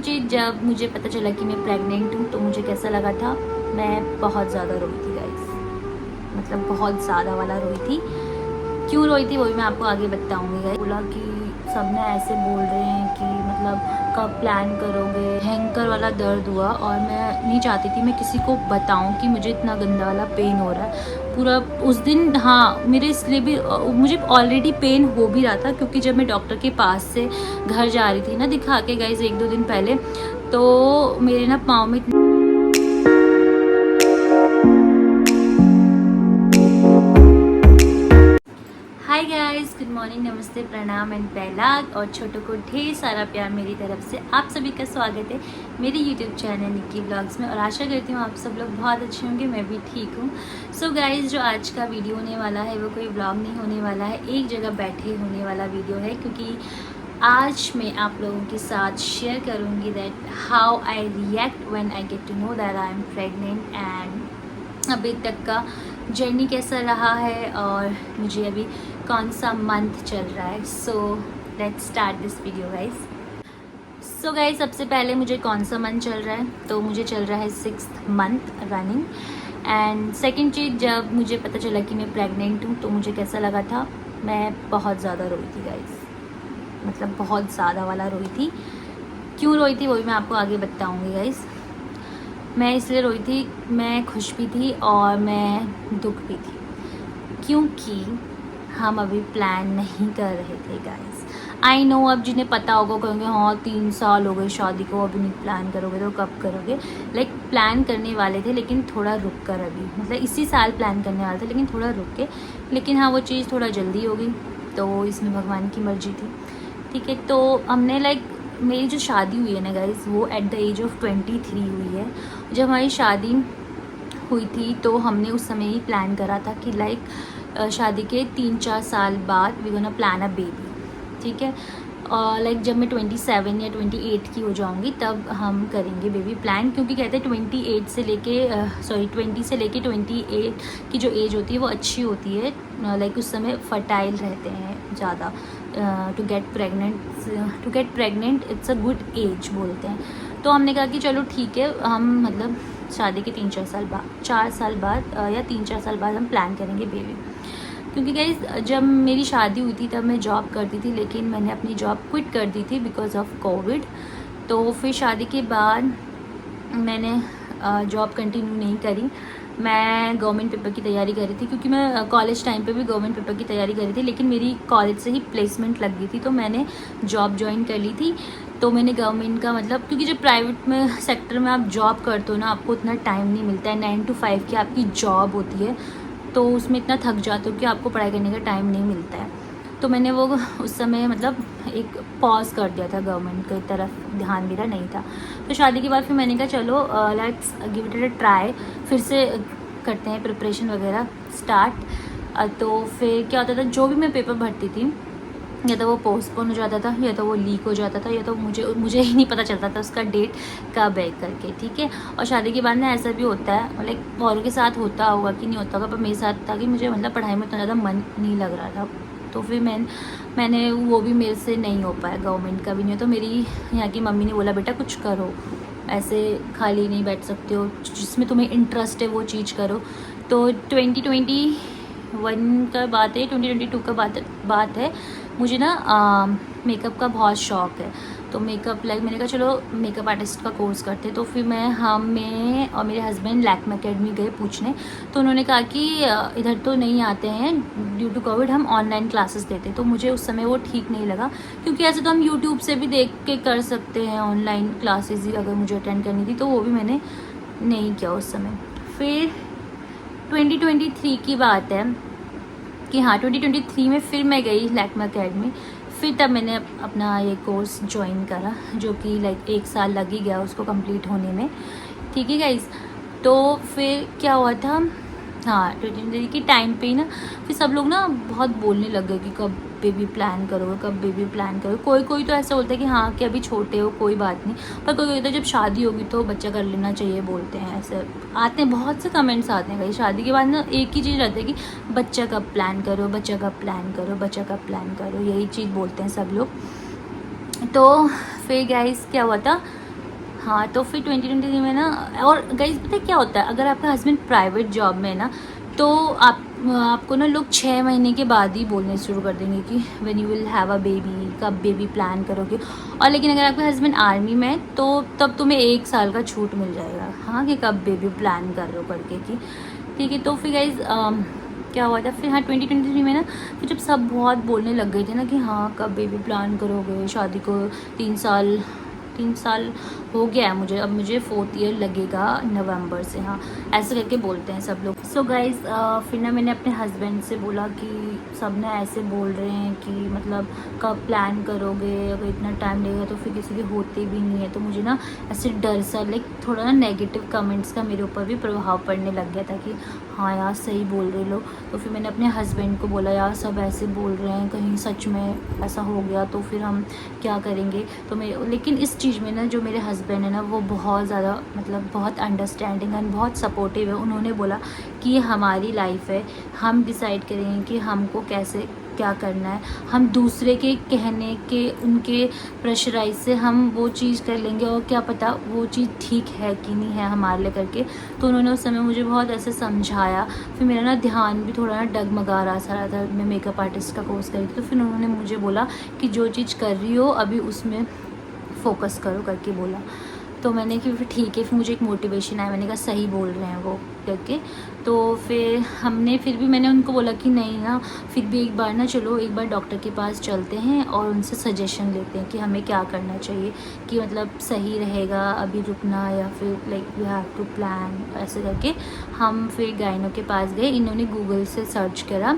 जब मुझे पता चला कि मैं प्रेग्नेंट हूँ तो मुझे कैसा लगा था। मैं बहुत ज़्यादा रोई थी गाइस, मतलब बहुत ज़्यादा वाला रोई थी। क्यों रोई थी वो भी मैं आपको आगे बताऊंगी गाइस। बोला कि सब ना ऐसे बोल रहे हैं कि मतलब कब प्लान करोगे, भयंकर वाला दर्द हुआ और मैं नहीं चाहती थी मैं किसी को बताऊं कि मुझे इतना गंदा वाला पेन हो रहा है पूरा उस दिन। हाँ, मेरे इसलिए भी मुझे ऑलरेडी पेन हो भी रहा था क्योंकि जब मैं डॉक्टर के पास से घर जा रही थी ना दिखा के गाइस 1-2 दिन पहले, तो मेरे ना पाँव में हाय गाइस, गुड मॉर्निंग, नमस्ते, प्रणाम एंड पहलाग और छोटों को ढेर सारा प्यार मेरी तरफ से। आप सभी का स्वागत है मेरे यूट्यूब चैनल निक्की व्लॉग्स में और आशा करती हूँ आप सब लोग बहुत अच्छे होंगे, मैं भी ठीक हूँ। सो गाइस, जो आज का वीडियो होने वाला है वो कोई व्लॉग नहीं होने वाला है, एक जगह बैठे होने वाला वीडियो है क्योंकि आज मैं आप लोगों के साथ शेयर करूँगी that how I react when I get to know that I am pregnant and अभी तक का जर्नी कैसा रहा है और मुझे अभी कौन सा मंथ चल रहा है। So let's start this video guys. So guys, सबसे पहले मुझे कौन सा मंथ चल रहा है, तो मुझे चल रहा है 6th month running. And second चीज़, जब मुझे पता चला कि मैं प्रेग्नेंट हूँ तो मुझे कैसा लगा था। मैं बहुत ज़्यादा रोई थी गाइस, मतलब बहुत ज़्यादा वाला रोई थी। क्यों रोई थी वो भी मैं आपको आगे बताऊँगी गाइस। मैं इसलिए रोई थी, मैं खुश भी थी और मैं दुख भी थी क्योंकि हम अभी प्लान नहीं कर रहे थे गाइस। आई नो, अब जिन्हें पता होगा कहेंगे हाँ 3 साल हो गए शादी को, अभी नहीं प्लान करोगे तो कब करोगे। लाइक प्लान करने वाले थे लेकिन थोड़ा रुक कर, अभी मतलब इसी साल प्लान करने वाले थे लेकिन थोड़ा रुक के, लेकिन हाँ वो चीज़ थोड़ा जल्दी हो गई तो इसमें भगवान की मर्जी थी। ठीक है, तो हमने लाइक मेरी जो शादी हुई है ना गाइस वो एट द एज ऑफ 23 हुई है। जब हमारी शादी हुई थी तो हमने उस समय ही प्लान करा था कि लाइक शादी के 3-4 साल बाद we gonna plan a baby. ठीक है, लाइक जब मैं 27 या 28 की हो जाऊंगी तब हम करेंगे बेबी प्लान, क्योंकि कहते हैं 28 से लेके 20 से लेके 28 की जो एज होती है वो अच्छी होती है। लाइक उस समय फर्टाइल रहते हैं ज़्यादा। To get pregnant it's a good age बोलते हैं। तो हमने कहा कि चलो ठीक है, हम मतलब शादी के 3-4 साल बाद, 4 साल बाद या 3-4 साल बाद हम प्लान करेंगे बेबी। क्योंकि गाइस जब मेरी शादी हुई थी तब मैं जॉब करती थी लेकिन मैंने अपनी जॉब क्विट कर दी थी बिकॉज ऑफ कोविड। तो फिर शादी के बाद मैंने जॉब कंटिन्यू नहीं करी। मैं गवर्नमेंट पेपर की तैयारी कर रही थी क्योंकि मैं कॉलेज टाइम पे भी गवर्नमेंट पेपर की तैयारी कर रही थी, लेकिन मेरी कॉलेज से ही प्लेसमेंट लग गई थी तो मैंने जॉब ज्वाइन कर ली थी। तो मैंने गवर्नमेंट का मतलब, क्योंकि जब प्राइवेट में सेक्टर में आप जॉब करते हो ना आपको उतना टाइम नहीं मिलता है। 9 to 5 की आपकी जॉब होती है तो उसमें इतना थक जाते हो कि आपको पढ़ाई करने का टाइम नहीं मिलता है। तो मैंने वो उस समय मतलब एक पॉज कर दिया था, गवर्नमेंट की तरफ ध्यान मेरा नहीं था। तो शादी के बाद फिर मैंने कहा चलो let's give it a try, फिर से करते हैं प्रिपरेशन वगैरह स्टार्ट। तो फिर क्या होता था, जो भी मैं पेपर भरती थी या तो वो पोस्टपोन हो जाता था या तो वो लीक हो जाता था या तो मुझे ही नहीं पता चलता था उसका डेट कब है करके। ठीक है, और शादी के बाद ना ऐसा भी होता है, लाइक औरों के साथ होता होगा कि नहीं होता होगा, पर मेरे साथ था कि मुझे मतलब पढ़ाई में उतना ज़्यादा मन नहीं लग रहा था। तो फिर मैंने वो भी मेरे से नहीं हो पाया, गवर्नमेंट का भी नहीं हो। तो मेरी यहाँ की मम्मी ने बोला बेटा कुछ करो, ऐसे खाली नहीं बैठ सकते हो, जिसमें तुम्हें इंटरेस्ट है वो चीज़ करो। तो 2021 का बात है, 2022 का बात है। मुझे ना मेकअप का बहुत शौक़ है, तो मेकअप लाइक मैंने कहा चलो मेकअप आर्टिस्ट का कोर्स करते। तो फिर मैं और मेरे हस्बैंड लैक्मे अकेडमी गए पूछने, तो उन्होंने कहा कि इधर तो नहीं आते हैं ड्यू टू कोविड, हम ऑनलाइन क्लासेस देते। तो मुझे उस समय वो ठीक नहीं लगा क्योंकि ऐसे तो हम यूट्यूब से भी देख के कर सकते हैं ऑनलाइन क्लासेस ही, अगर मुझे अटेंड करनी थी तो वो भी मैंने नहीं किया उस समय। फिर 2023 की बात है कि हाँ 2023 में फिर मैं गई लैक्मे अकेडमी। फिर तब मैंने अपना ये कोर्स ज्वाइन करा जो कि लाइक 1 साल लग ही गया उसको कंप्लीट होने में। ठीक है गाइस, तो फिर क्या हुआ था, हाँ 2023 के टाइम पे ही ना फिर सब लोग ना बहुत बोलने लग गए कि कब बेबी प्लान करोगे, कब बेबी प्लान करोगे। कोई तो ऐसा बोलता है कि हाँ कि अभी छोटे हो कोई बात नहीं, पर कोई कहता है जब शादी होगी तो बच्चा कर लेना चाहिए, बोलते हैं ऐसे आते हैं, बहुत से कमेंट्स आते हैं भाई। शादी के बाद ना एक ही चीज़ रहती है कि बच्चा कब प्लान करो, बच्चा कब प्लान करो, बच्चा कब प्लान करो, यही चीज़ बोलते हैं सब लोग। तो फिर गाइस क्या हुआ था, हाँ, तो फिर 2023 में ना, और गाइस पता है क्या होता है, अगर आपका हस्बैंड प्राइवेट जॉब में है ना, तो आपको ना लोग 6 महीने के बाद ही बोलने शुरू कर देंगे कि when you will have a baby, कब बेबी प्लान करोगे। और लेकिन अगर आपका हस्बैंड आर्मी में है तो तब तुम्हें 1 साल का छूट मिल जाएगा, हाँ, कि कब बेबी प्लान कर रहे हो करके कि ठीक है। तो फिर गाइज क्या हुआ था फिर, हाँ 2023 में ना, फिर जब सब बहुत बोलने लग गए थे ना कि हाँ कब बेबी प्लान करोगे, शादी को 3 साल हो गया है मुझे, अब मुझे 4th ईयर लगेगा नवंबर से, हाँ ऐसे करके बोलते हैं सब लोग। सो गाइज फिर ना मैंने अपने हस्बैंड से बोला कि सब ना ऐसे बोल रहे हैं कि मतलब कब प्लान करोगे, अगर इतना टाइम लगेगा तो फिर किसी के होते भी नहीं है। तो मुझे ना ऐसे डर सा, लाइक थोड़ा ना नेगेटिव कमेंट्स का मेरे ऊपर भी प्रभाव पड़ने लग गया था कि हाँ यार सही बोल रहे लोग। तो फिर मैंने अपने हस्बैंड को बोला यार सब ऐसे बोल रहे हैं, कहीं सच में ऐसा हो गया तो फिर हम क्या करेंगे। तो मैं, लेकिन इस चीज़ में ना जो मेरे हस्बैंड है ना वो बहुत ज़्यादा मतलब बहुत अंडरस्टैंडिंग एंड बहुत सपोर्टिव है। उन्होंने बोला कि ये हमारी लाइफ है, हम डिसाइड करेंगे कि हमको कैसे क्या करना है, हम दूसरे के कहने के, उनके प्रेशराइज से हम वो चीज़ कर लेंगे और क्या पता वो चीज़ ठीक है कि नहीं है हमारे लिए करके। तो उन्होंने उस समय मुझे बहुत ऐसे समझाया। फिर मेरा ना ध्यान भी थोड़ा ना डगमगा रहा था, मैं मेकअप आर्टिस्ट का कोर्स करी थी। तो फिर उन्होंने मुझे बोला कि जो चीज़ कर रही हो अभी उसमें फोकस करो करके बोला। तो मैंने कि फिर ठीक है, फिर मुझे एक मोटिवेशन आया, मैंने कहा सही बोल रहे हैं वो करके। तो फिर हमने, फिर भी मैंने उनको बोला कि नहीं ना, फिर भी एक बार ना चलो एक बार डॉक्टर के पास चलते हैं और उनसे सजेशन लेते हैं कि हमें क्या करना चाहिए, कि मतलब सही रहेगा अभी रुकना या फिर like we have to plan, ऐसे करके हम फिर गाइनो के पास गए। इन्होंने गूगल से सर्च करा,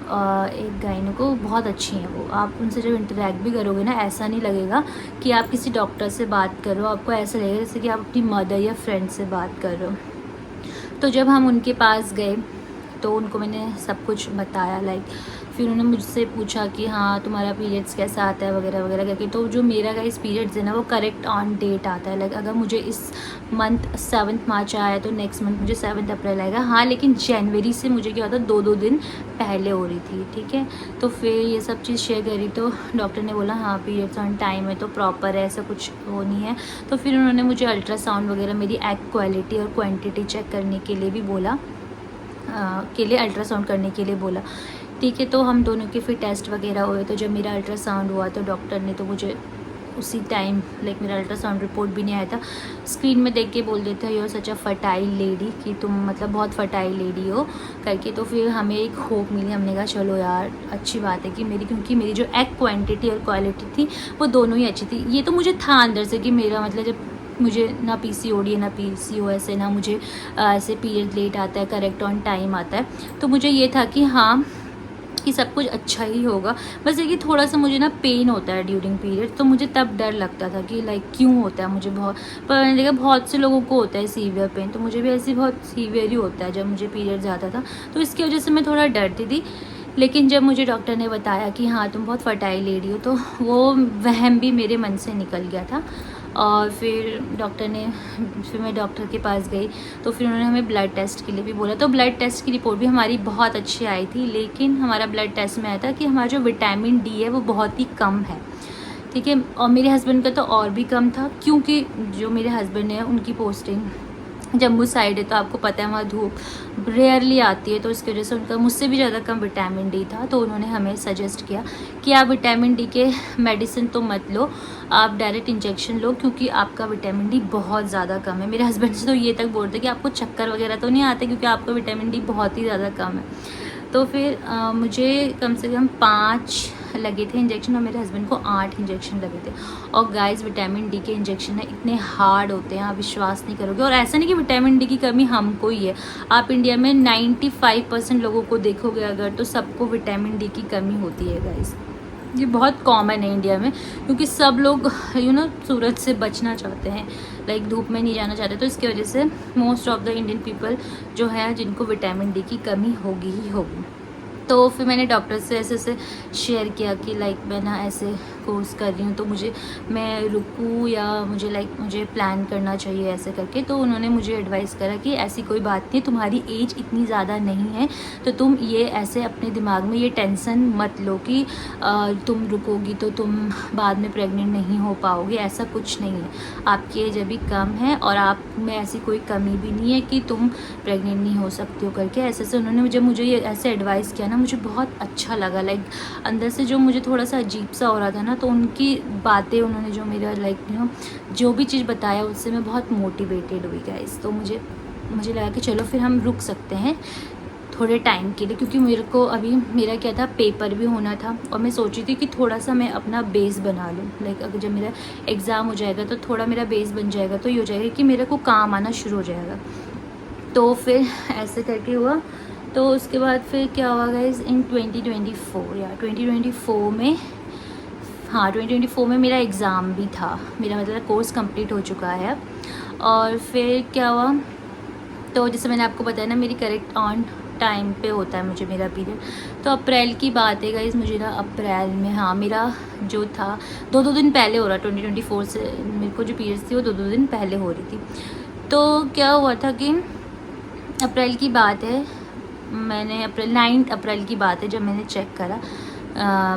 एक गाइनो को बहुत अच्छी हैं वो, आप उनसे जब इंटरेक्ट भी करोगे ना ऐसा नहीं लगेगा कि आप किसी डॉक्टर से बात कर रहे हो, आपको ऐसा लगेगा जैसे कि आप अपनी मदर या फ्रेंड से बात कर रहे हो। तो जब हम उनके पास गए तो उनको मैंने सब कुछ बताया, लाइक फिर उन्होंने मुझसे पूछा कि हाँ तुम्हारा पीरियड्स कैसा आता है वगैरह वगैरह करके। तो जो मेरा गाइस पीरियड्स है ना वो करेक्ट ऑन डेट आता है, लाइक अगर मुझे इस मंथ 7 मार्च आया तो नेक्स्ट मंथ मुझे 7 अप्रैल आएगा, हाँ लेकिन जनवरी से मुझे क्या होता है 2-2 दिन पहले हो रही थी, ठीक है। तो फिर ये सब चीज़ शेयर करी तो डॉक्टर ने बोला हाँ पीरियड्स ऑन टाइम है तो प्रॉपर है, ऐसा कुछ वो नहीं है। तो फिर उन्होंने मुझे अल्ट्रासाउंड वगैरह मेरी एग क्वालिटी और क्वान्टिटी चेक करने के लिए भी बोला, अल्ट्रासाउंड करने के लिए बोला, ठीक है। तो हम दोनों के फिर टेस्ट वगैरह हुए। तो जब मेरा अल्ट्रासाउंड हुआ तो डॉक्टर ने तो मुझे उसी टाइम, लाइक मेरा अल्ट्रासाउंड रिपोर्ट भी नहीं आया था, स्क्रीन में देख के बोल देते हो you such a fertile lady, कि तुम मतलब बहुत फर्टाइल लेडी हो करके। तो फिर हमें एक होप मिली, हमने कहा चलो यार अच्छी बात है कि मेरी, क्योंकि मेरी जो एग क्वांटिटी और क्वालिटी थी वो दोनों ही अच्छी थी। ये तो मुझे था अंदर से कि मेरा मतलब जब मुझे ना PCOD है ना PCOS है ना मुझे ऐसे पीरियड लेट आता है, करेक्ट ऑन टाइम आता है, तो मुझे ये था कि हाँ कि सब कुछ अच्छा ही होगा। बस ये कि थोड़ा सा मुझे ना पेन होता है ड्यूरिंग पीरियड, तो मुझे तब डर लगता था कि लाइक क्यों होता है मुझे बहुत, पर मैंने देखा बहुत से लोगों को होता है सीवियर पेन, तो मुझे भी ऐसे बहुत सीवियर ही होता है जब मुझे पीरियड्स आता था, तो इसकी वजह से मैं थोड़ा डरती थी। लेकिन जब मुझे डॉक्टर ने बताया कि हाँ तुम बहुत फर्टाइल लेडी हो, तो वो वहम भी मेरे मन से निकल गया था। और फिर मैं डॉक्टर के पास गई तो फिर उन्होंने हमें ब्लड टेस्ट के लिए भी बोला। तो ब्लड टेस्ट की रिपोर्ट भी हमारी बहुत अच्छी आई थी, लेकिन हमारा ब्लड टेस्ट में आया था कि हमारा जो विटामिन D है वो बहुत ही कम है, ठीक है। और मेरे हस्बैंड का तो और भी कम था, क्योंकि जो मेरे हस्बैंड है उनकी पोस्टिंग जम्मू साइड है, तो आपको पता है वहाँ धूप रेयरली आती है, तो इसकी वजह से उनका मुझसे भी ज़्यादा कम विटामिन D था। तो उन्होंने हमें सजेस्ट किया कि आप विटामिन D के मेडिसिन तो मत लो, आप डायरेक्ट इंजेक्शन लो, क्योंकि आपका विटामिन D बहुत ज़्यादा कम है। मेरे हस्बैंड से तो ये तक बोलते कि आपको चक्कर वगैरह तो नहीं आते, क्योंकि आपका विटामिन D बहुत ही ज़्यादा कम है। तो फिर मुझे कम से कम 5 लगे थे इंजेक्शन और मेरे हस्बैंड को 8 इंजेक्शन लगे थे। और गाइस विटामिन D के इंजेक्शन है इतने हार्ड होते हैं, आप विश्वास नहीं करोगे। और ऐसा नहीं कि विटामिन D की कमी हमको ही है, आप इंडिया में 95% लोगों को देखोगे अगर, तो सबको विटामिन D की कमी होती है गाइस। ये बहुत कॉमन है इंडिया में, क्योंकि सब लोग सूरज से बचना चाहते हैं, लाइक धूप में नहीं जाना चाहते, तो इसकी वजह से most of the Indian people जो है जिनको विटामिन D की कमी होगी ही होगी। तो फिर मैंने डॉक्टर से ऐसे शेयर किया कि लाइक मैं ना ऐसे कोर्स कर रही हूँ तो मैं रुकूँ या मुझे प्लान करना चाहिए ऐसे करके। तो उन्होंने मुझे एडवाइस करा कि ऐसी कोई बात नहीं, तुम्हारी एज इतनी ज़्यादा नहीं है तो तुम ये ऐसे अपने दिमाग में ये टेंशन मत लो कि तुम रुकोगी तो तुम बाद में प्रेग्नेंट नहीं हो पाओगे, ऐसा कुछ नहीं है। आपकी एज अभी कम है और आप में ऐसी कोई कमी भी नहीं है कि तुम प्रेग्नेंट नहीं हो सकती हो करके। ऐसे से उन्होंने मुझे ये ऐसे एडवाइस किया ना, मुझे बहुत अच्छा लगा। अंदर से जो मुझे थोड़ा सा अजीब सा हो रहा था ना, तो उनकी बातें, उन्होंने जो मेरा जो भी चीज़ बताया उससे मैं बहुत मोटिवेटेड हुई गाइस। तो मुझे लगा कि चलो फिर हम रुक सकते हैं थोड़े टाइम के लिए, क्योंकि मेरा क्या था, पेपर भी होना था और मैं सोची थी कि थोड़ा सा मैं अपना बेस बना लूँ। अगर जब मेरा एग्ज़ाम हो जाएगा तो थोड़ा मेरा बेस बन जाएगा, तो ये हो जाएगा कि मेरे को काम आना शुरू हो जाएगा। तो फिर ऐसे करके हुआ। तो उसके बाद फिर क्या हुआ गाइस, इन 2024 में, हाँ 2024 में मेरा एग्ज़ाम भी था। मेरा मतलब कोर्स कंप्लीट हो चुका है। और फिर क्या हुआ, तो जैसे मैंने आपको बताया ना, मेरी करेक्ट ऑन टाइम पे होता है मुझे मेरा पीरियड। तो अप्रैल की बात है गाइस, मुझे ना अप्रैल में, हाँ मेरा जो था 2 दिन पहले हो रहा, 2024 से मेरे को जो पीरियड्स थी वो 2 दिन पहले हो रही थी। तो क्या हुआ था कि अप्रैल की बात है, मैंने 9 अप्रैल की बात है जब मैंने चेक करा,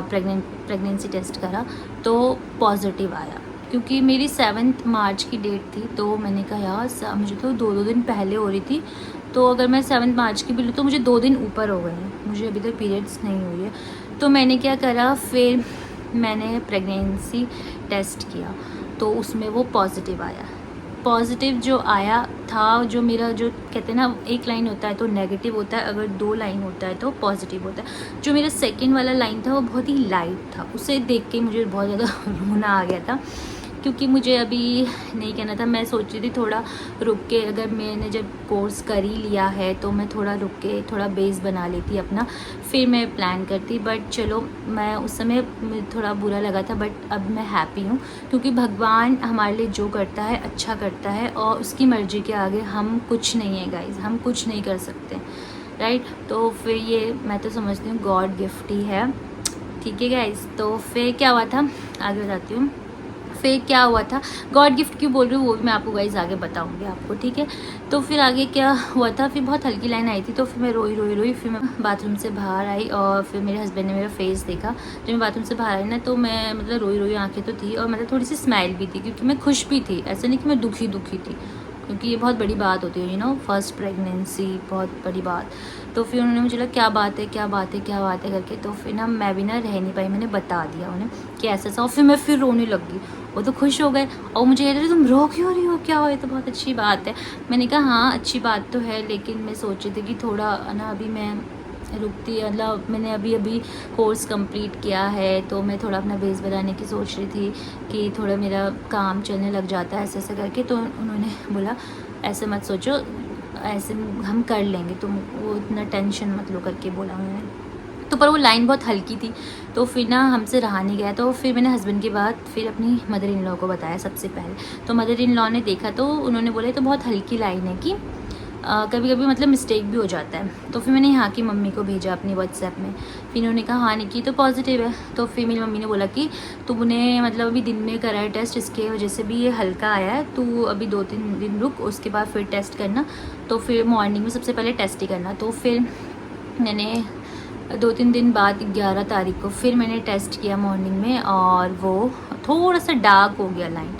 प्रेगनेंसी टेस्ट करा तो पॉजिटिव आया। क्योंकि मेरी 7 मार्च की डेट थी, तो मैंने कहा यार मुझे तो 2 दिन पहले हो रही थी, तो अगर मैं 7 मार्च की भी लूँ तो मुझे 2 दिन ऊपर हो गए हैं, मुझे अभी तक पीरियड्स नहीं हुई है। तो मैंने क्या करा, फिर मैंने प्रेगनेंसी टेस्ट किया तो उसमें वो पॉजिटिव आया। पॉजिटिव जो आया था, जो मेरा जो कहते हैं ना, एक लाइन होता है तो नेगेटिव होता है, अगर 2 लाइन होता है तो पॉजिटिव होता है। जो मेरा सेकंड वाला लाइन था वो बहुत ही लाइट था, उसे देख के मुझे बहुत ज़्यादा रोना आ गया था, क्योंकि मुझे अभी नहीं कहना था। मैं सोच रही थी थोड़ा रुक के, अगर मैंने जब कोर्स कर ही लिया है तो मैं थोड़ा रुक के थोड़ा बेस बना लेती अपना, फिर मैं प्लान करती। बट चलो, मैं उस समय थोड़ा बुरा लगा था, बट अब मैं हैप्पी हूँ, क्योंकि भगवान हमारे लिए जो करता है अच्छा करता है और उसकी मर्ज़ी के आगे हम कुछ नहीं है गाइज, हम कुछ नहीं कर सकते, राइट। तो फिर ये मैं तो समझती हूँ गॉड गिफ्ट ही है, ठीक है गाइज। तो फिर क्या हुआ था, आगे बताती हूँ। फिर क्या हुआ था, गॉड गिफ्ट क्यों बोल रही हूँ वो भी मैं आपको गाइज आगे बताऊँगी आपको, ठीक है। तो फिर आगे क्या हुआ था, फिर बहुत हल्की लाइन आई थी, तो फिर मैं रोई। फिर मैं बाथरूम से बाहर आई और फिर मेरे हस्बैंड ने मेरा फेस देखा जब मैं बाथरूम से बाहर आई ना, तो मैं मतलब रोई आंखें तो थी और मतलब थोड़ी सी स्माइल भी थी, क्योंकि मैं खुश भी थी, ऐसा नहीं कि मैं दुखी थी, क्योंकि ये बहुत बड़ी बात होती है, फर्स्ट प्रेगनेंसी बहुत बड़ी बात। तो फिर उन्होंने मुझे लगा क्या बात है करके, तो फिर ना मैं भी ना रह नहीं पाई, मैंने बता दिया उन्हें कि ऐसा। और फिर मैं फिर रोने लगी, वो तो खुश हो गए और मुझे कह रहे थे तुम रो क्यों रही हो, क्या हो, ये तो बहुत अच्छी बात है। मैंने कहा हाँ अच्छी बात तो है, लेकिन मैं सोच रही थी कि थोड़ा ना अभी मैं रुकती, मतलब मैंने अभी कोर्स कंप्लीट किया है, तो मैं थोड़ा अपना बेस बनाने की सोच रही थी कि थोड़ा मेरा काम चलने लग जाता है ऐसे करके। तो उन्होंने बोला ऐसे मत सोचो, ऐसे हम कर लेंगे, तुम वो इतना टेंशन मत लो करके बोला उन्होंने। तो पर वो लाइन बहुत हल्की थी, तो फिर ना हमसे रहा नहीं गया। तो फिर मैंने हस्बैंड के बाद फिर अपनी मदर इन लॉ को बताया सबसे पहले। तो मदर इन लॉ ने देखा तो उन्होंने बोला तो बहुत हल्की लाइन है कि कभी कभी मतलब मिस्टेक भी हो जाता है। तो फिर मैंने यहाँ की मम्मी को भेजा अपनी व्हाट्सएप में, फिर उन्होंने कहा हाँ निकी तो पॉजिटिव है। तो फिर मेरी मम्मी ने बोला कि तुमने मतलब अभी दिन में करा है टेस्ट, इसके वजह से भी ये हल्का आया है, तू अभी 2-3 दिन रुक, उसके बाद फिर टेस्ट करना। तो फिर मॉर्निंग में सबसे पहले टेस्ट ही करना। तो फिर मैंने 2-3 दिन बाद 11 तारीख को फिर मैंने टेस्ट किया मॉर्निंग में, और वो थोड़ा सा डार्क हो गया लाइन।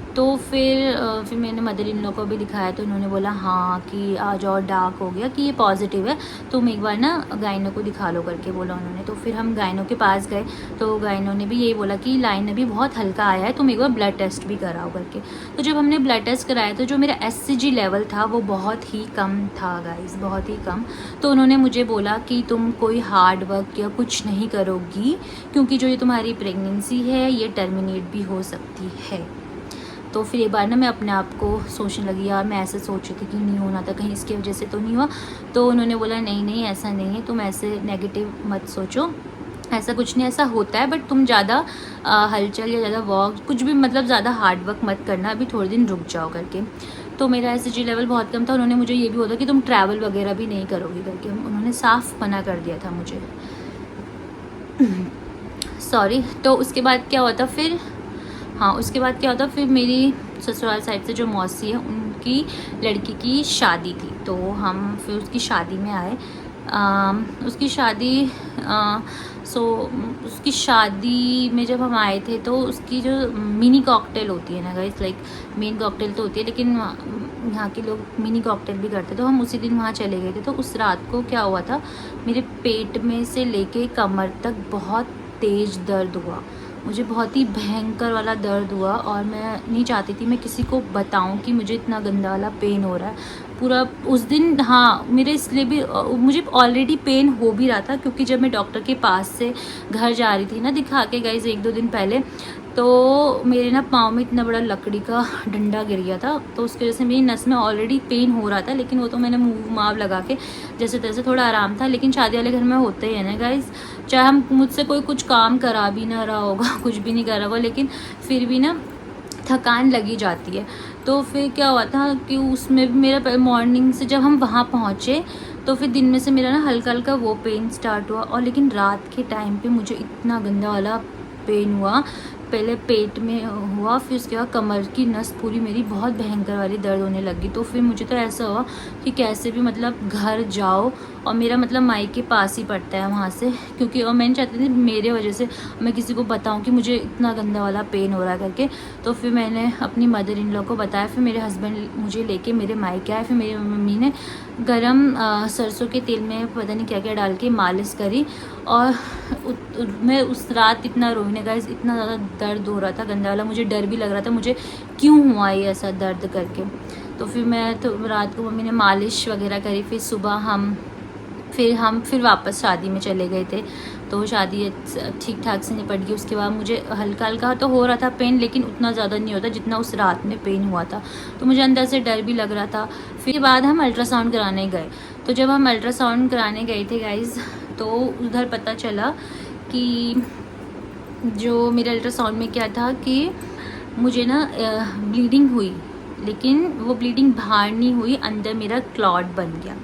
तो फिर मैंने मदर इन लॉ को भी दिखाया, तो उन्होंने बोला हाँ कि आज और डार्क हो गया, कि ये पॉजिटिव है, तुम एक बार ना गायनो को दिखा लो करके बोला उन्होंने। तो फिर हम गायनो के पास गए, तो गायनो ने भी यही बोला कि लाइन अभी बहुत हल्का आया है, तुम एक बार ब्लड टेस्ट भी कराओ करके। तो जब हमने ब्लड टेस्ट कराया तो जो मेरा SCG लेवल था वो बहुत ही कम था गाइज, बहुत ही कम। तो उन्होंने मुझे बोला कि तुम कोई हार्ड वर्क या कुछ नहीं करोगी, क्योंकि जो ये तुम्हारी प्रेगनेंसी है ये टर्मिनेट भी हो सकती है। तो फिर एक बार ना मैं अपने आप को सोचने लगी, यार मैं ऐसे सोच रही थी कि नहीं होना था, कहीं इसकी वजह से तो नहीं हुआ। तो उन्होंने बोला नहीं ऐसा नहीं है, तुम ऐसे नेगेटिव मत सोचो, ऐसा कुछ नहीं, ऐसा होता है, बट तुम ज़्यादा हलचल या ज़्यादा वॉक कुछ भी मतलब ज़्यादा हार्ड वर्क मत करना, अभी थोड़े दिन रुक जाओ करके। तो मेरा SCG लेवल बहुत कम था। उन्होंने मुझे ये भी बोला कि तुम ट्रैवल वगैरह भी नहीं करोगी करके, उन्होंने साफ मना कर दिया था मुझे। सॉरी। तो उसके बाद क्या हुआ था फिर, हाँ उसके बाद क्या होता, फिर मेरी ससुराल साइड से जो मौसी है उनकी लड़की की शादी थी, तो हम फिर उसकी शादी में आए। उसकी शादी सो उसकी शादी में जब हम आए थे तो उसकी जो मिनी कॉकटेल होती है ना गाइस, लाइक मेन कॉकटेल तो होती है लेकिन यहाँ के लोग मिनी कॉकटेल भी करते, तो हम उसी दिन वहाँ चले गए थे। तो उस रात को क्या हुआ था, मेरे पेट में से लेके कमर तक बहुत तेज़ दर्द हुआ, मुझे बहुत ही भयंकर वाला दर्द हुआ, और मैं नहीं चाहती थी मैं किसी को बताऊं कि मुझे इतना गंदा वाला पेन हो रहा है पूरा उस दिन। हाँ मेरे इसलिए भी मुझे ऑलरेडी पेन हो भी रहा था, क्योंकि जब मैं डॉक्टर के पास से घर जा रही थी ना दिखा के गाइस 1-2 दिन पहले, तो मेरे ना पाँव में इतना बड़ा लकड़ी का डंडा गिर गया था, तो उसकी वजह से मेरी नस में ऑलरेडी पेन हो रहा था, लेकिन वो तो मैंने मूव माव लगा के जैसे तैसे थोड़ा आराम था। लेकिन शादी वाले घर में होते ही है ना गाइस, चाहे हम मुझसे कोई कुछ काम करा भी ना रहा होगा कुछ भी नहीं करा होगा, लेकिन फिर भी ना थकान लगी जाती है। तो फिर क्या हुआ था कि उसमें भी मेरा मॉर्निंग से जब हम वहाँ पहुँचे तो फिर दिन में से मेरा ना हल्का हल्का वो पेन स्टार्ट हुआ, और लेकिन रात के टाइम पे मुझे इतना गंदा वाला पेन हुआ, पहले पेट में हुआ, फिर उसके बाद कमर की नस पूरी मेरी बहुत भयंकर वाली दर्द होने लगी। तो फिर मुझे तो ऐसा हुआ कि कैसे भी मतलब घर जाओ, और मेरा मतलब मायके पास ही पड़ता है वहाँ से, क्योंकि और मैं चाहती थी मेरे वजह से मैं किसी को बताऊँ कि मुझे इतना गंदा वाला पेन हो रहा है करके। तो फिर मैंने अपनी मदर इन लॉ को बताया, फिर मेरे हस्बैंड मुझे लेके मेरे मायके आए, फिर मेरी मम्मी ने गरम सरसों के तेल में पता नहीं क्या क्या डाल के मालिश करी, और मैं उस रात इतना रोने का इतना ज़्यादा दर्द हो रहा था गंदा वाला, मुझे डर भी लग रहा था मुझे क्यों हुआ ये ऐसा दर्द करके। तो फिर मैं तो रात को मम्मी ने मालिश वगैरह करी, फिर सुबह हम फिर वापस शादी में चले गए थे। तो शादी ठीक ठाक से निपट गई। उसके बाद मुझे हल्का हल्का तो हो रहा था पेन, लेकिन उतना ज़्यादा नहीं होता जितना उस रात में पेन हुआ था, तो मुझे अंदर से डर भी लग रहा था। फिर बाद हम अल्ट्रासाउंड कराने गए, तो जब हम अल्ट्रासाउंड कराने गए थे गाइज़, तो उधर पता चला कि जो मेरे अल्ट्रासाउंड में क्या था कि मुझे ना ब्लीडिंग हुई, लेकिन वो ब्लीडिंग बाहर नहीं हुई, अंदर मेरा क्लॉट बन गया।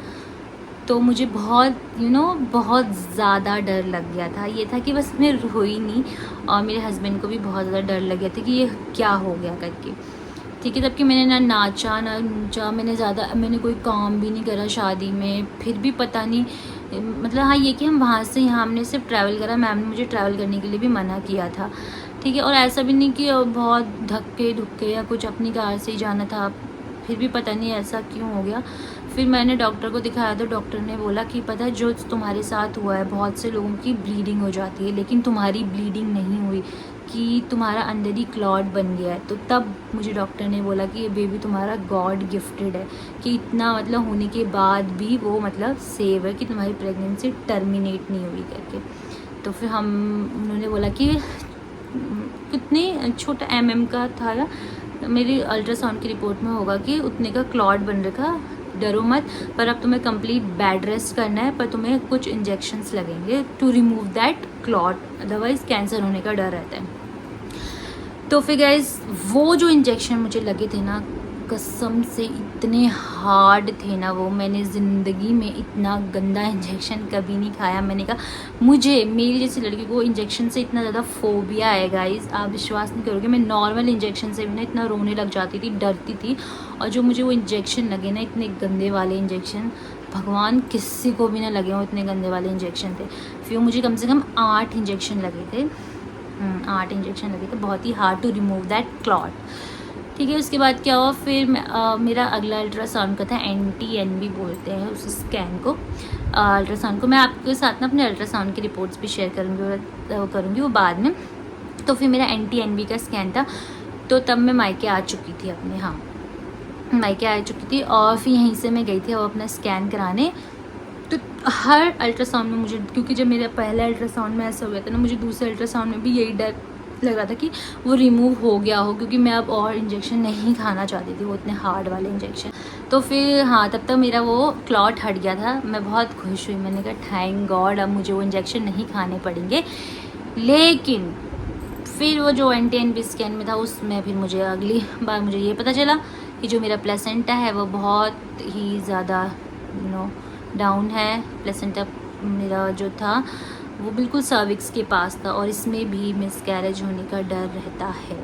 तो मुझे बहुत बहुत ज़्यादा डर लग गया था। ये था कि बस मैं रोई नहीं, और मेरे हस्बैंड को भी बहुत ज़्यादा डर लग गया था कि ये क्या हो गया करके। ठीक है, तब कि मैंने ना नाचा ना नूचा, मैंने कोई काम भी नहीं करा शादी में। फिर भी पता नहीं, मतलब हाँ ये कि हम वहाँ से यहाँ हमने सिर्फ ट्रैवल करा, मैम ने मुझे ट्रैवल करने के लिए भी मना किया था। ठीक है, और ऐसा भी नहीं कि बहुत धक्के धुक्के या कुछ, अपनी कार से ही जाना था, फिर भी पता नहीं ऐसा क्यों हो गया। फिर मैंने डॉक्टर को दिखाया, तो डॉक्टर ने बोला कि पता है जो तुम्हारे साथ हुआ है, बहुत से लोगों की ब्लीडिंग हो जाती है लेकिन तुम्हारी ब्लीडिंग नहीं हुई, कि तुम्हारा अंदर ही क्लॉट बन गया है। तो तब मुझे डॉक्टर ने बोला कि ये बेबी तुम्हारा गॉड गिफ्टेड है, कि इतना मतलब होने के बाद भी वो मतलब सेव है, कि तुम्हारी प्रेगनेंसी टर्मिनेट नहीं हुई करके। तो फिर उन्होंने बोला कि कितने छोटा का था या मेरी अल्ट्रासाउंड की रिपोर्ट में होगा कि उतने का क्लॉट बन रखा, डरो मत, पर अब तुम्हें कंप्लीट बेड रेस्ट करना है, पर तुम्हें कुछ इंजेक्शंस लगेंगे to remove that clot, otherwise cancer होने का डर रहता है। तो फिर गाइस वो जो इंजेक्शन मुझे लगे थे ना, कसम से इतने हार्ड थे ना वो, मैंने ज़िंदगी में इतना गंदा इंजेक्शन कभी नहीं खाया। मैंने कहा मेरी जैसी लड़की को इंजेक्शन से इतना ज़्यादा फोबिया है गाइस, आप विश्वास नहीं करोगे। मैं नॉर्मल इंजेक्शन से भी ना इतना रोने लग जाती थी, डरती थी, और जो मुझे वो इंजेक्शन लगे ना, इतने गंदे वाले इंजेक्शन, भगवान किसी को भी ना लगे वो इतने गंदे वाले इंजेक्शन थे। फिर मुझे कम से कम 8 इंजेक्शन लगे थे, 8 इंजेक्शन लगे थे, बहुत ही hard to remove that clot. ठीक है, उसके बाद क्या हुआ फिर मेरा अगला अल्ट्रासाउंड का था, NT-NB बोलते हैं उस स्कैन को, अल्ट्रासाउंड को। मैं आपके साथ ना अपने अल्ट्रासाउंड की रिपोर्ट्स भी शेयर करूँगी वो बाद में। तो फिर मेरा NT-NB का स्कैन था, तो तब मैं मायके आ चुकी थी अपने, हाँ मायके आ चुकी थी, और फिर यहीं से मैं गई थी वो अपना स्कैन कराने। तो हर अल्ट्रासाउंड में मुझे, क्योंकि जब मेरे पहले अल्ट्रासाउंड में ऐसा हो गया था ना, मुझे दूसरे अल्ट्रासाउंड में भी यही डर लग रहा था कि वो रिमूव हो गया हो, क्योंकि मैं अब और इंजेक्शन नहीं खाना चाहती थी, वो इतने हार्ड वाले इंजेक्शन। तो फिर हाँ, तब तक मेरा वो क्लॉट हट गया था, मैं बहुत खुश हुई, मैंने कहा थैंक गॉड अब मुझे वो इंजेक्शन नहीं खाने पड़ेंगे। लेकिन फिर वो जो NT-NB स्कैन में था, उसमें फिर मुझे अगली बार मुझे ये पता चला कि जो मेरा प्लेसेंटा है वो बहुत ही ज़्यादा डाउन है। प्लेसेंटा मेरा जो था वो बिल्कुल सर्विक्स के पास था और इसमें भी मिसकैरेज होने का डर रहता है।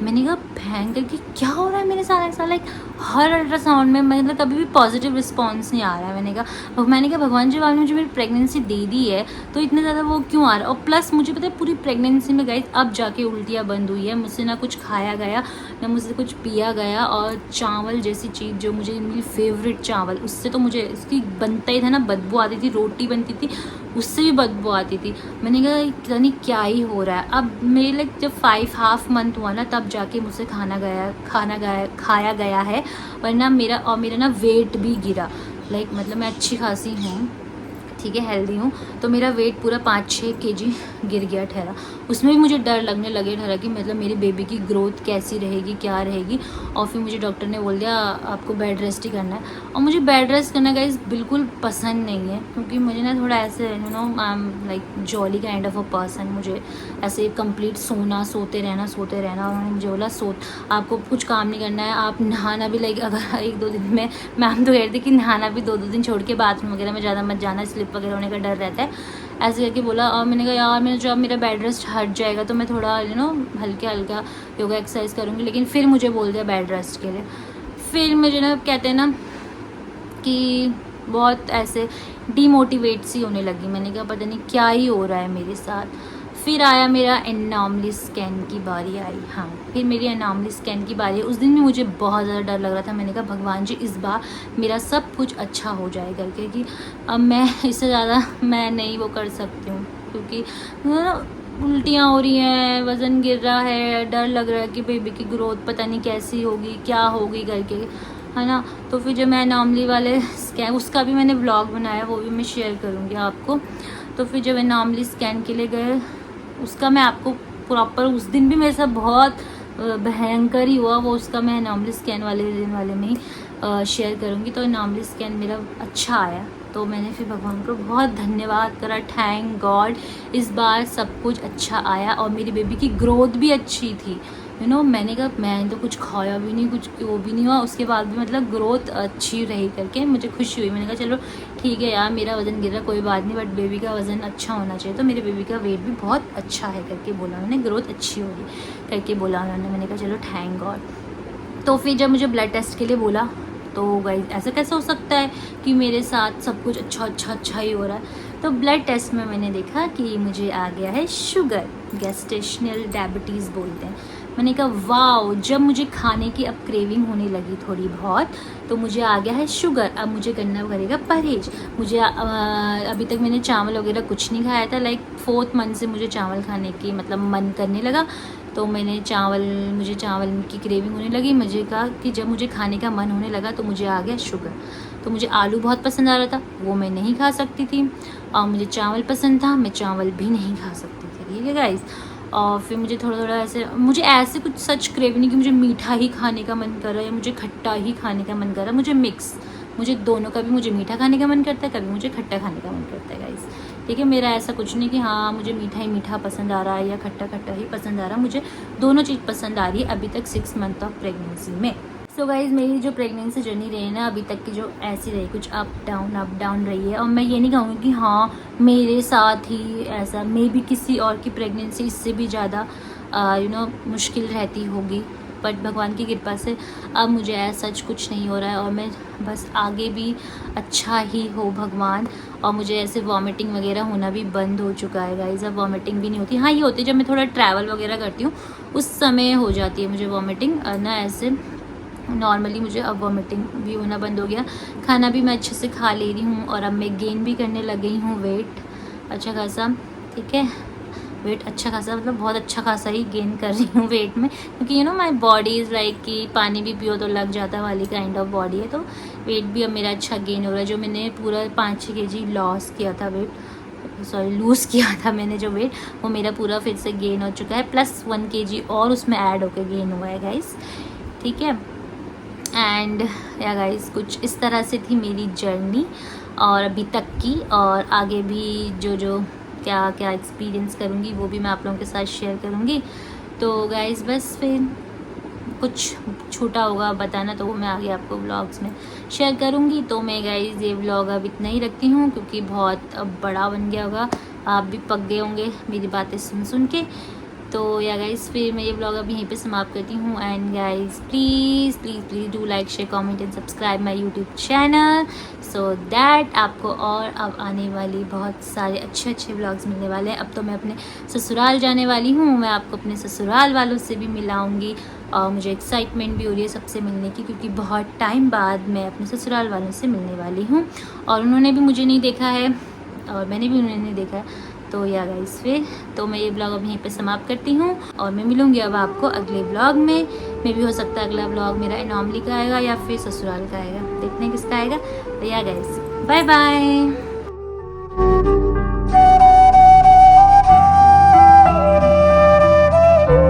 मैंने कहा भयंकर कि क्या हो रहा है मेरे साथ ऐसा, लाइक हर अल्ट्रासाउंड में मतलब कभी भी पॉजिटिव रिस्पॉन्स नहीं आ रहा है। मैंने कहा भगवान जी आपने मुझे मेरी प्रेगनेंसी दे दी है तो इतने ज़्यादा वो क्यों आ रहा है। और प्लस मुझे पता है पूरी प्रेगनेंसी में गाइस अब जाके उल्टियाँ बंद हुई है, मुझसे ना कुछ खाया गया ना मुझसे कुछ पिया गया। और चावल जैसी चीज़ जो मुझे मेरी फेवरेट चावल, उससे तो मुझे इसकी बनता ही था ना, बदबू आती थी। रोटी बनती थी उससे भी बदबू आती थी। मैंने कहा पता नहीं क्या ही हो रहा है। अब मेरे लाइक जब 5.5 मंथ हुआ ना तब जाके मुझसे खाया गया है, वरना मेरा ना वेट भी गिरा। लाइक मतलब मैं अच्छी खासी हूँ, ठीक है, हेल्दी हूँ, तो मेरा वेट पूरा 5-6 kg गिर गया ठहरा। उसमें भी मुझे डर लगने लगे ठहरा कि मतलब मेरी बेबी की ग्रोथ कैसी रहेगी, क्या रहेगी। और फिर मुझे डॉक्टर ने बोल दिया आपको बेड रेस्ट ही करना है। और मुझे बेड रेस्ट करना गाइस बिल्कुल पसंद नहीं है, क्योंकि मुझे ना थोड़ा ऐसे I am like jolly kind of a person. मुझे ऐसे कंप्लीट सोते रहना। और उन्होंने मुझे बोला आपको कुछ काम नहीं करना है, आप नहाना भी लाइक अगर 1-2 दिन में, मैम तो कह रही थी कि नहाना भी 2-2 दिन छोड़ के बाथरूम वगैरह में ज़्यादा मत जाना, स्लिप वगैरह होने का डर रहता है, ऐसे करके बोला। और मैंने कहा यार जब मेरा बेड रेस्ट हट जाएगा तो मैं थोड़ा हल्का योगा एक्सरसाइज करूँगी। लेकिन फिर मुझे बोल दिया बेड रेस्ट के लिए। फिर मुझे ना कहते हैं ना कि बहुत ऐसे डीमोटिवेट सी होने लगी। मैंने कहा पता नहीं क्या ही हो रहा है मेरे साथ। फिर आया मेरा एनॉमली स्कैन की बारी आई। हाँ, फिर मेरी एनॉमली स्कैन की बारी। उस दिन भी मुझे बहुत ज़्यादा डर लग रहा था। मैंने कहा भगवान जी इस बार मेरा सब कुछ अच्छा हो जाए करके, कि अब मैं इससे ज़्यादा मैं नहीं वो कर सकती हूँ, क्योंकि उल्टियाँ हो रही हैं, वज़न गिर रहा है, डर लग रहा है कि बेबी की ग्रोथ पता नहीं कैसी होगी, क्या होगी करके, है ना। तो फिर जब मैं एनॉमली वाले स्कैन, उसका भी मैंने व्लॉग बनाया, वो भी मैं शेयर करूँगी आपको। तो फिर जब एनॉमली स्कैन के लिए गए, उसका मैं आपको प्रॉपर, उस दिन भी मेरे साथ बहुत भयंकर ही हुआ वो, उसका मैं एनॉमली स्कैन वाले में ही शेयर करूँगी। तो एनॉमली स्कैन मेरा अच्छा आया, तो मैंने फिर भगवान को बहुत धन्यवाद करा, थैंक गॉड इस बार सब कुछ अच्छा आया। और मेरी बेबी की ग्रोथ भी अच्छी थी। मैंने कहा मैंने तो कुछ खाया भी नहीं, कुछ वो भी नहीं हुआ, उसके बाद भी मतलब ग्रोथ अच्छी रही करके मुझे खुशी हुई। मैंने कहा चलो ठीक है यार, मेरा वज़न गिर रहा कोई बात नहीं, बट बेबी का वज़न अच्छा होना चाहिए। तो मेरे बेबी का वेट भी बहुत अच्छा है करके बोला उन्होंने, ग्रोथ अच्छी होगी करके बोला उन्होंने। मैंने कहा चलो थैंक गॉड। तो फिर जब मुझे ब्लड टेस्ट के लिए बोला, तो गाइस ऐसा कैसे हो सकता है कि मेरे साथ सब कुछ अच्छा ही हो रहा है। तो ब्लड टेस्ट में मैंने देखा कि मुझे आ गया है शुगर, गैस्ट्रेशनल डायबिटीज़ बोलते हैं। मैंने कहा वाओ, जब मुझे खाने की अब क्रेविंग होने लगी थोड़ी बहुत, तो मुझे आ गया है शुगर। अब मुझे करना पड़ेगा परहेज। मुझे अभी तक मैंने चावल वगैरह कुछ नहीं खाया था। लाइक 4th मंथ से मुझे चावल खाने की मतलब मन करने लगा, तो मुझे चावल की क्रेविंग होने लगी। मुझे कहा कि जब मुझे खाने का मन होने लगा तो मुझे आ गया शुगर। तो मुझे आलू बहुत पसंद आ रहा था, वो मैं नहीं खा सकती थी। और मुझे चावल पसंद था, मैं चावल भी नहीं खा सकती थी, ठीक है गाइस। और फिर मुझे थोड़ा मुझे ऐसे कुछ सच क्रेविंग नहीं कि मुझे मीठा ही खाने का मन कर रहा है या मुझे खट्टा ही खाने का मन कर रहा है। मुझे मिक्स, मुझे दोनों, कभी मुझे मीठा खाने का मन करता है, कभी मुझे खट्टा खाने का मन करता है गाइस, ठीक है। मेरा ऐसा कुछ नहीं कि हाँ मुझे मीठा ही मीठा पसंद आ रहा है या खट्टा ही पसंद आ रहा है। मुझे दोनों चीज़ पसंद आ रही है अभी तक 6 मंथ ऑफ प्रेगनेंसी में। सो गाइज़, मेरी जो प्रेगनेंसी जर्नी रही है ना अभी तक की, जो ऐसी रही, कुछ अप डाउन रही है। और मैं ये नहीं कहूँगी कि हाँ मेरे साथ ही ऐसा, मे बी किसी और की प्रेगनेंसी इससे भी ज़्यादा मुश्किल रहती होगी, बट भगवान की कृपा से अब मुझे ऐसा सच कुछ नहीं हो रहा है। और मैं बस आगे भी अच्छा ही हो भगवान। और मुझे ऐसे वॉमिटिंग वगैरह होना भी बंद हो चुका है गाइस, अब वॉमिटिंग भी नहीं होती। हाँ ये होती है जब मैं थोड़ा ट्रैवल वगैरह करती हूँ उस समय हो जाती है मुझे वॉमिटिंग, ना ऐसे नॉर्मली मुझे अब वॉमिटिंग भी होना बंद हो गया। खाना भी मैं अच्छे से खा ले रही हूँ और अब मैं गेन भी करने लग गई हूँ वेट अच्छा खासा, ठीक है। वेट अच्छा खासा मतलब बहुत अच्छा खासा ही गेन कर रही हूँ वेट में, क्योंकि माई बॉडी इज़ लाइक कि पानी भी पियो तो लग जाता वाली काइंड ऑफ बॉडी है। तो वेट भी अब मेरा अच्छा गेन हो रहा है। जो मैंने पूरा 5-6 kg लॉस किया था लूज़ किया था मैंने जो वेट, वो मेरा पूरा फिर से गेन हो चुका है, प्लस 1 kg और उसमें ऐड होकर गेन हुआ है गाइस, ठीक है। एंड या गाइस कुछ इस तरह से थी मेरी जर्नी और अभी तक की, और आगे भी जो क्या क्या एक्सपीरियंस करूँगी वो भी मैं आप लोगों के साथ शेयर करूँगी। तो गाइस बस फिर कुछ छोटा होगा बताना तो वो मैं आगे आपको व्लॉग्स में शेयर करूँगी। तो मैं गाइस ये व्लॉग अब इतना ही रखती हूँ, क्योंकि बहुत अब बड़ा बन गया होगा आप भी पक गए होंगे मेरी बातें सुन सुन के। तो या गाइस फिर मैं ये ब्लॉग अब यहीं पे समाप्त करती हूँ। And guys please please please do like share comment and subscribe my YouTube channel so that आपको और अब आने वाली बहुत सारे अच्छे अच्छे ब्लॉग्स मिलने वाले हैं। अब तो मैं अपने ससुराल जाने वाली हूँ, मैं आपको अपने ससुराल वालों से भी मिलाऊँगी और मुझे एक्साइटमेंट भी हो रही है सबसे मिलने की, क्योंकि बहुत टाइम बाद मैं अपने ससुराल वालों से मिलने वाली हूँ और उन्होंने भी मुझे नहीं देखा है और मैंने भी उन्हें नहीं देखा है। तो या गाइस फिर तो मैं ये ब्लॉग अब यहीं पे समाप्त करती हूँ और मैं मिलूँगी अब आपको अगले ब्लॉग में। भी हो सकता है अगला ब्लॉग मेरा इनामली का आएगा या फिर ससुराल का आएगा, देखने किसका आएगा। तो या गाइस बाय बाय।